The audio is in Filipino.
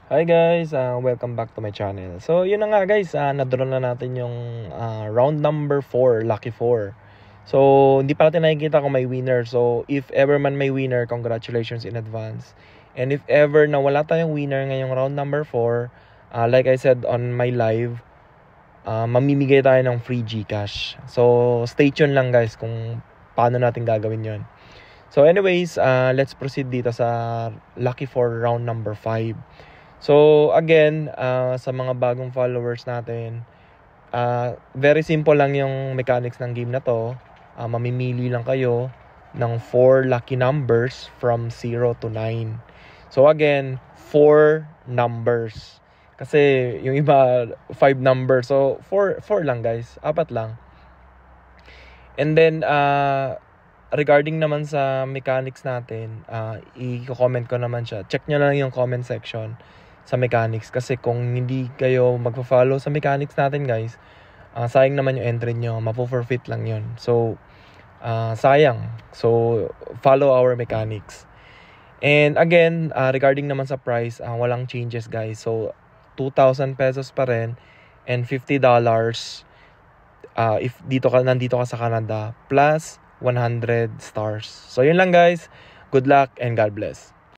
Hi guys, welcome back to my channel. So yun na nga guys, na-draw na natin yung round number 4, lucky 4. So hindi pa natin nakikita kung may winner. So if ever man may winner, congratulations in advance. And if ever na wala tayong winner ngayong round number 4, like I said on my live, mamimigay tayo ng free GCash. So stay tuned lang guys kung paano natin gagawin yon. So anyways, let's proceed dito sa lucky 4 round number 5. So again, sa mga bagong followers natin, very simple lang yung mechanics ng game na to. Mamimili lang kayo ng 4 lucky numbers from 0 to 9. So again, 4 numbers. Kasi yung iba 5 numbers. So 4 lang guys, 4 lang. And then regarding naman sa mechanics natin, i-comment ko naman siya. Check nyo lang yung comment section sa mechanics, kasi kung hindi kayo magpa-follow sa mechanics natin guys, sayang naman yung entry nyo, mapo-forfeit lang yun. So sayang. So follow our mechanics. And again, regarding naman sa price, walang changes guys. So 2,000 pesos pa rin and $50 if nandito ka sa Canada, plus 100 stars. So yun lang guys. Good luck and God bless.